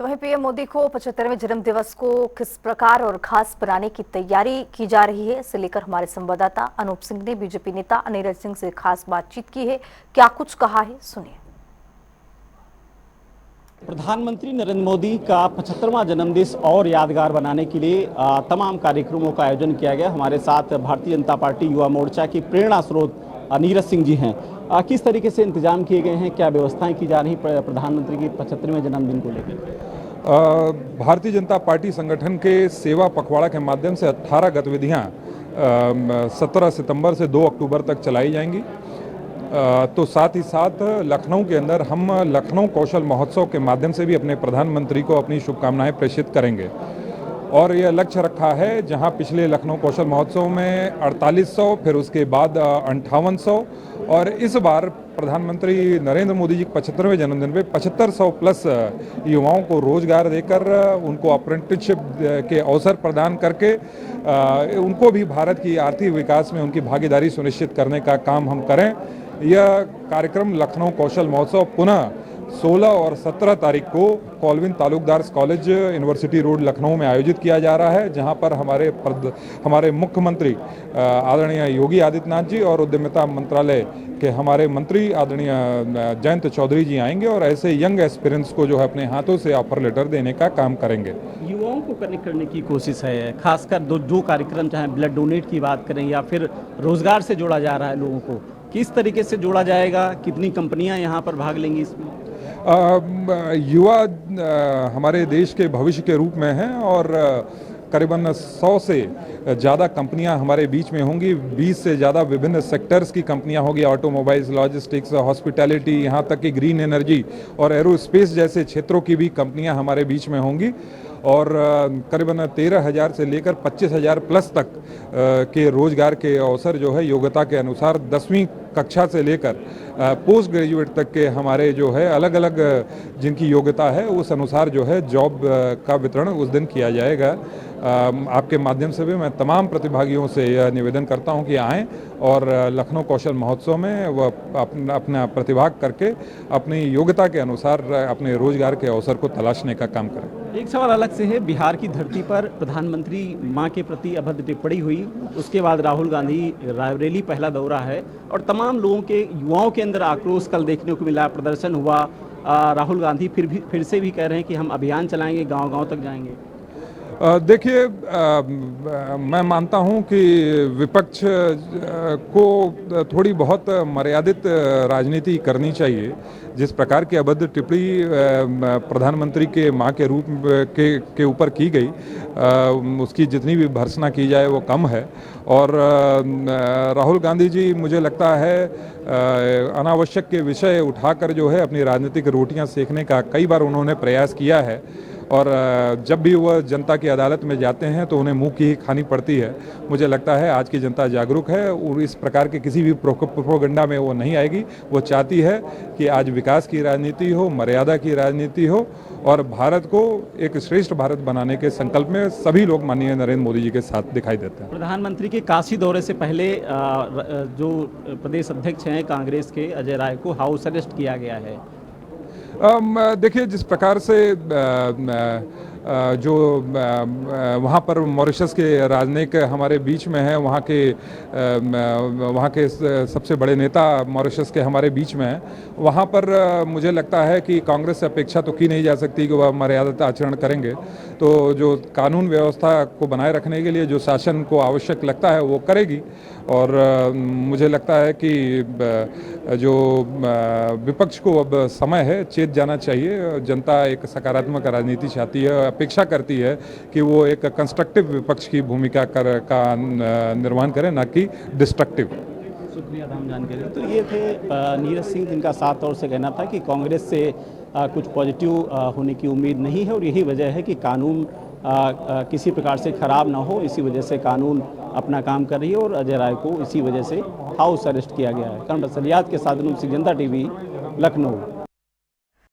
तो वहीं पीएम मोदी को 75वें जन्म दिवस को किस प्रकार और खास बनाने की तैयारी की जा रही है, इसे लेकर हमारे संवाददाता अनूप सिंह ने बीजेपी नेता नीरज सिंह से खास बातचीत की है। क्या कुछ कहा है, सुनिए। प्रधानमंत्री नरेंद्र मोदी का 75वां जन्मदिन और यादगार बनाने के लिए तमाम कार्यक्रमों का आयोजन किया गया। हमारे साथ भारतीय जनता पार्टी युवा मोर्चा की प्रेरणा स्रोत नीरज सिंह जी हैं। किस तरीके से इंतजाम किए गए हैं, क्या व्यवस्थाएं की जा रही प्रधानमंत्री के 75वें जन्मदिन को लेकर? भारतीय जनता पार्टी संगठन के सेवा पखवाड़ा के माध्यम से 18 गतिविधियां 17 सितंबर से 2 अक्टूबर तक चलाई जाएंगी। तो साथ ही साथ लखनऊ के अंदर हम लखनऊ कौशल महोत्सव के माध्यम से भी अपने प्रधानमंत्री को अपनी शुभकामनाएं प्रेषित करेंगे। और यह लक्ष्य रखा है, जहां पिछले लखनऊ कौशल महोत्सव में 4800, फिर उसके बाद 5800 और इस बार प्रधानमंत्री नरेंद्र मोदी जी के 75वें जन्मदिन पे 7500 प्लस युवाओं को रोजगार देकर उनको अप्रेंटिसशिप के अवसर प्रदान करके उनको भी भारत की आर्थिक विकास में उनकी भागीदारी सुनिश्चित करने का काम हम करें। यह कार्यक्रम लखनऊ कौशल महोत्सव पुनः 16 और 17 तारीख को Colvin Talukdar college university road Lucknow में आयोजित किया जा रहा है, जहां पर हमारे मुख्यमंत्री आदरणीय योगी आदित्यनाथ जी और उद्यमिता मंत्रालय के हमारे मंत्री आदरणीय जयंत चौधरी जी आएंगे और ऐसे यंग एस्पिरेंट्स को जो है अपने हाथों से ऑफर लेटर देने का काम करेंगे। युवाओं को कनेक्ट करने की कोशिश है, खासकर जो कार्यक्रम चाहे ब्लड डोनेट की बात करें या फिर रोजगार से जोड़ा जा रहा है लोगों को, किस तरीके से जोड़ा जाएगा, कितनी कंपनियां यहाँ पर भाग लेंगी इसमें? युवा हमारे देश के भविष्य के रूप में हैं और करीबन 100 से ज़्यादा कंपनियां हमारे बीच में होंगी। 20 से ज़्यादा विभिन्न सेक्टर्स की कंपनियां होगी, ऑटोमोबाइल्स, लॉजिस्टिक्स, हॉस्पिटैलिटी, यहाँ तक कि ग्रीन एनर्जी और एरोस्पेस जैसे क्षेत्रों की भी कंपनियां हमारे बीच में होंगी। और करीबन 13,000 से लेकर 25,000 प्लस तक के रोजगार के अवसर जो है योग्यता के अनुसार 10वीं कक्षा से लेकर पोस्ट ग्रेजुएट तक के हमारे जो है अलग अलग जिनकी योग्यता है उस अनुसार जो है जॉब का वितरण उस दिन किया जाएगा। आपके माध्यम से भी मैं तमाम प्रतिभागियों से यह निवेदन करता हूं कि आएँ और लखनऊ कौशल महोत्सव में वह अपना प्रतिभाग करके अपनी योग्यता के अनुसार अपने रोजगार के अवसर को तलाशने का काम करें। एक सवाल अलग से है, बिहार की धरती पर प्रधानमंत्री मां के प्रति अभद्र टिप्पणी हुई, उसके बाद राहुल गांधी रायबरेली पहला दौरा है और तमाम लोगों के युवाओं के अंदर आक्रोश कल देखने को मिला, प्रदर्शन हुआ। राहुल गांधी फिर से भी कह रहे हैं कि हम अभियान चलाएंगे, गांव-गांव तक जाएंगे। देखिए, मैं मानता हूं कि विपक्ष को थोड़ी बहुत मर्यादित राजनीति करनी चाहिए। जिस प्रकार की अभद्र टिप्पणी प्रधानमंत्री के मां के रूप के ऊपर की गई, उसकी जितनी भी भर्त्सना की जाए वो कम है। और राहुल गांधी जी मुझे लगता है अनावश्यक के विषय उठाकर जो है अपनी राजनीतिक रोटियां सेकने का कई बार उन्होंने प्रयास किया है और जब भी वह जनता की अदालत में जाते हैं तो उन्हें मुंह की ही खानी पड़ती है। मुझे लगता है आज की जनता जागरूक है और इस प्रकार के किसी भी प्रोपेगेंडा में वो नहीं आएगी। वो चाहती है कि आज विकास की राजनीति हो, मर्यादा की राजनीति हो और भारत को एक श्रेष्ठ भारत बनाने के संकल्प में सभी लोग माननीय नरेंद्र मोदी जी के साथ दिखाई देते हैं। प्रधानमंत्री के काशी दौरे से पहले जो प्रदेश अध्यक्ष हैं कांग्रेस के अजय राय को हाउस अरेस्ट किया गया है। देखिए, जिस प्रकार से जो वहाँ पर मॉरिशस के राजनयिक हमारे बीच में हैं, वहाँ के सबसे बड़े नेता मॉरिशस के हमारे बीच में हैं, वहाँ पर मुझे लगता है कि कांग्रेस से अपेक्षा तो की नहीं जा सकती कि वह मर्यादित आचरण करेंगे। तो जो कानून व्यवस्था को बनाए रखने के लिए जो शासन को आवश्यक लगता है वो करेगी। और मुझे लगता है कि जो विपक्ष को अब समय है, चेत जाना चाहिए। जनता एक सकारात्मक राजनीति चाहती है, अपेक्षा करती है कि वो एक कंस्ट्रक्टिव विपक्ष की भूमिका का निर्वहन करें, ना कि डिस्ट्रक्टिव। शुक्रिया तमाम जानकारी। तो ये थे नीरज सिंह, जिनका साफ तौर से कहना था कि कांग्रेस से कुछ पॉजिटिव होने की उम्मीद नहीं है और यही वजह है कि कानून किसी प्रकार से खराब ना हो, इसी वजह से कानून अपना काम कर रही है और अजय राय को इसी वजह से हाउस अरेस्ट किया गया है। करण बसलियात के साथ अनूप सिंह, जनता टीवी, लखनऊ।